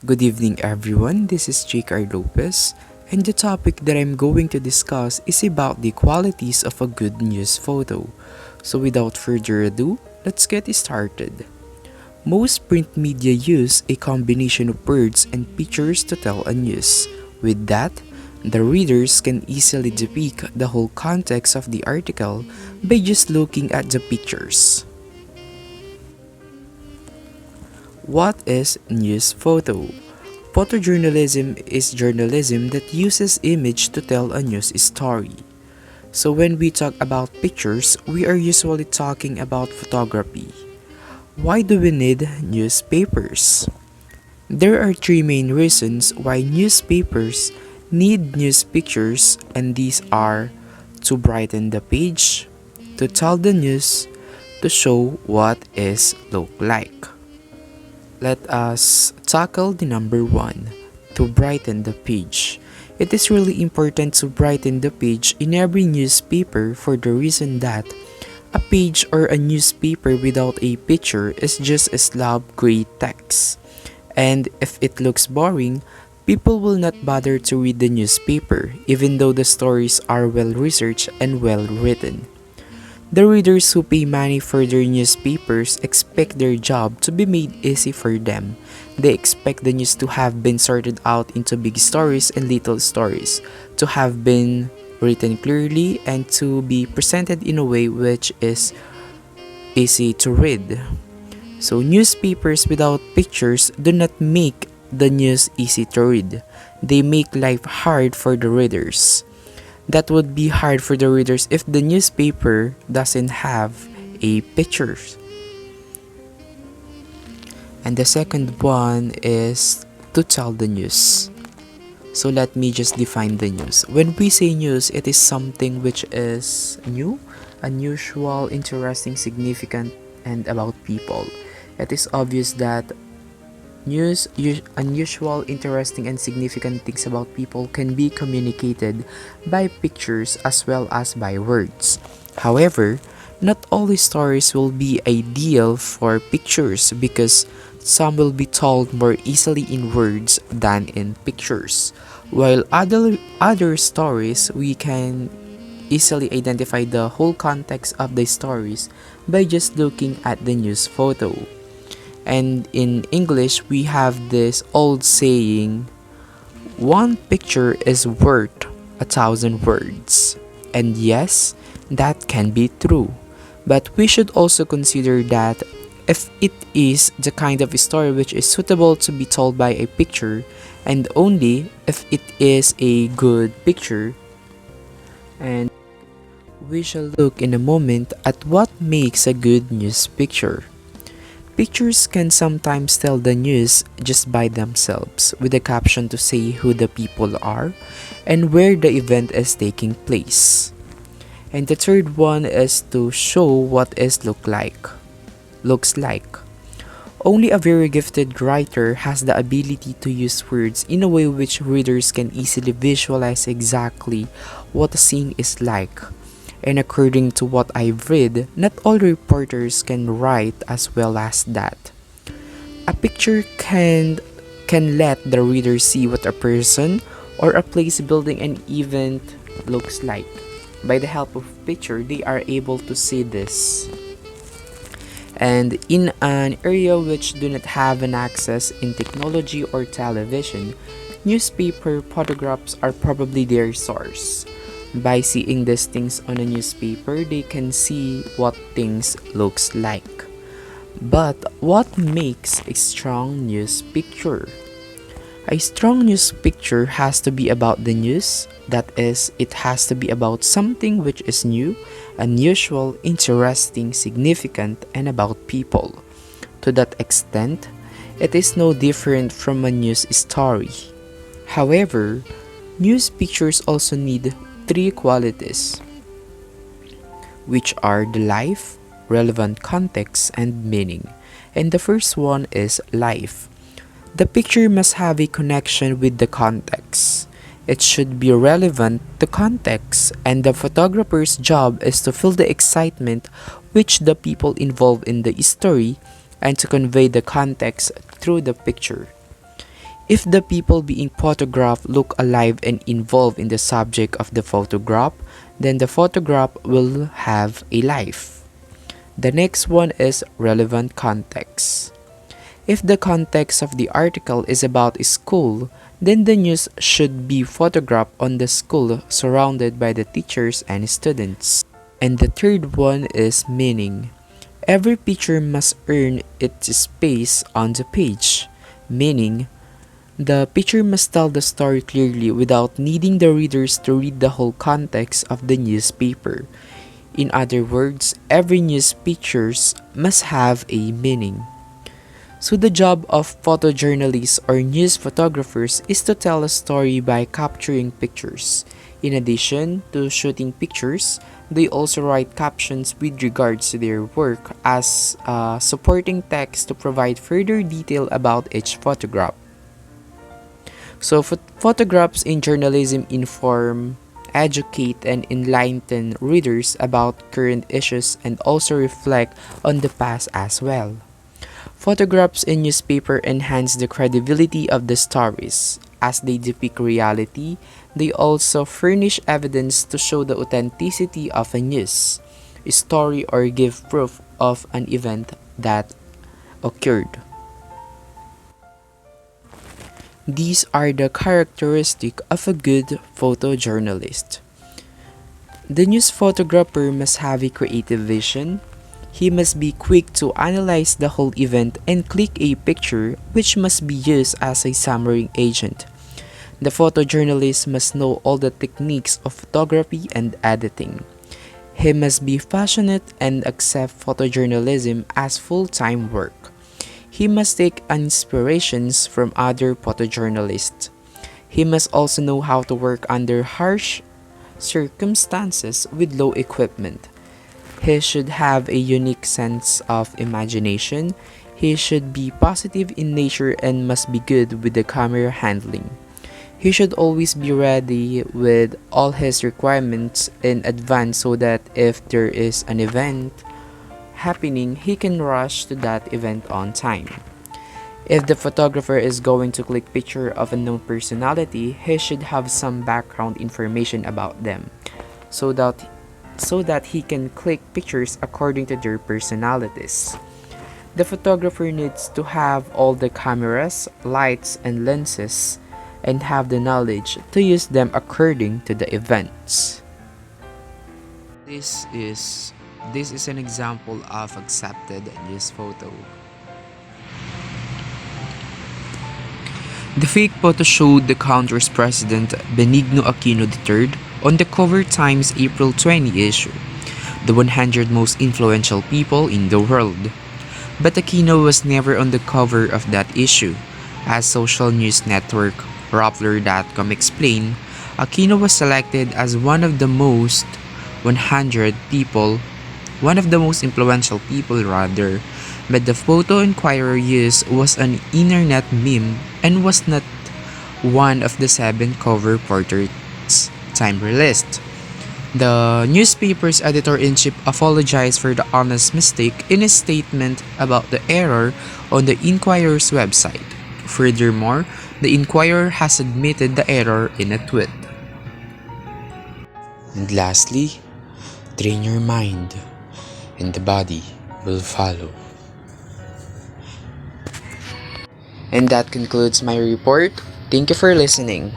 Good evening, everyone. This is J.R. Lopez, and the topic that I'm going to discuss is about the qualities of a good news photo. So, without further ado, let's get started. Most print media use a combination of words and pictures to tell a news. With that, the readers can easily depict the whole context of the article by just looking at the pictures. What is news photo? Photojournalism is journalism that uses image to tell a news story. So when we talk about pictures, we are usually talking about photography. Why do we need newspapers? There are three main reasons why newspapers need news pictures, and these are to brighten the page, to tell the news, to show what is look like. Let us tackle the number one, to brighten the page. It is really important to brighten the page in every newspaper for the reason that a page or a newspaper without a picture is just a slab gray text. And if it looks boring, people will not bother to read the newspaper even though the stories are well researched and well written. The readers who pay money for their newspapers expect their job to be made easy for them. They expect the news to have been sorted out into big stories and little stories, to have been written clearly, and to be presented in a way which is easy to read. So, newspapers without pictures do not make the news easy to read. They make life hard for the readers. That would be hard for the readers if the newspaper doesn't have a pictures. And the second one is to tell the news. So let me just define the news. When we say news, it is something which is new, unusual, interesting, significant, and about people. It is obvious that unusual, interesting, and significant things about people can be communicated by pictures as well as by words. However, not all the stories will be ideal for pictures because some will be told more easily in words than in pictures. While other stories, we can easily identify the whole context of the stories by just looking at the news photo. And in English, we have this old saying, one picture is worth 1,000 words. And yes, that can be true. But we should also consider that if it is the kind of story which is suitable to be told by a picture, and only if it is a good picture, and we shall look in a moment at what makes a good news picture. Pictures can sometimes tell the news just by themselves, with a caption to say who the people are and where the event is taking place. And the third one is to show what it looks like. Only a very gifted writer has the ability to use words in a way which readers can easily visualize exactly what a scene is like. And according to what I've read, not all reporters can write as well as that. A picture can let the reader see what a person or a place, building, an event looks like. By the help of picture, they are able to see this. And in an area which do not have an access in technology or television, newspaper photographs are probably their source. By seeing these things on a newspaper, they can see what things looks like. But what makes a strong news picture? A strong news picture has to be about the news. That is, it has to be about something which is new, unusual, interesting, significant, and about people. To that extent, it is no different from a news story. However, news pictures also need three qualities, which are the life, relevant context, and meaning. And the first one is life. The picture must have a connection with the context. It should be relevant to context, and the photographer's job is to feel the excitement which the people involved in the story and to convey the context through the picture. If the people being photographed look alive and involved in the subject of the photograph, then the photograph will have a life. The next one is relevant context. If the context of the article is about a school, then the news should be photographed on the school surrounded by the teachers and students. And the third one is meaning. Every picture must earn its space on the page, meaning the picture must tell the story clearly without needing the readers to read the whole context of the newspaper. In other words, every news pictures must have a meaning. So the job of photojournalists or news photographers is to tell a story by capturing pictures. In addition to shooting pictures, they also write captions with regards to their work as supporting text to provide further detail about each photograph. So photographs in journalism inform, educate, and enlighten readers about current issues and also reflect on the past as well. Photographs in newspaper enhance the credibility of the stories. As they depict reality, they also furnish evidence to show the authenticity of a news, story, or give proof of an event that occurred. These are the characteristics of a good photojournalist. The news photographer must have a creative vision. He must be quick to analyze the whole event and click a picture which must be used as a summary agent. The photojournalist must know all the techniques of photography and editing. He must be passionate and accept photojournalism as full-time work. He must take inspirations from other photojournalists. He must also know how to work under harsh circumstances with low equipment. He should have a unique sense of imagination. He should be positive in nature and must be good with the camera handling. He should always be ready with all his requirements in advance so that if there is an event happening, he can rush to that event on time. If the photographer is going to click picture of a known personality, he should have some background information about them so that he can click pictures according to their personalities. The photographer needs to have all the cameras, lights, and lenses and have the knowledge to use them according to the events. This is an example of accepted Newsphoto. The fake photo showed the country's president Benigno Aquino III on the cover Times April 20 issue, the 100 most influential people in the world. But Aquino was never on the cover of that issue. As social news network Rappler.com explained, Aquino was selected as one of the most 100 people, one of the most influential people rather, but the photo Inquirer used was an internet meme and was not one of the 7 cover portraits Time released. The newspaper's editor-in-chief apologized for the honest mistake in his statement about the error on the Inquirer's website. Furthermore, the Inquirer has admitted the error in a tweet. And lastly, train your mind, and the body will follow. And that concludes my report. Thank you for listening.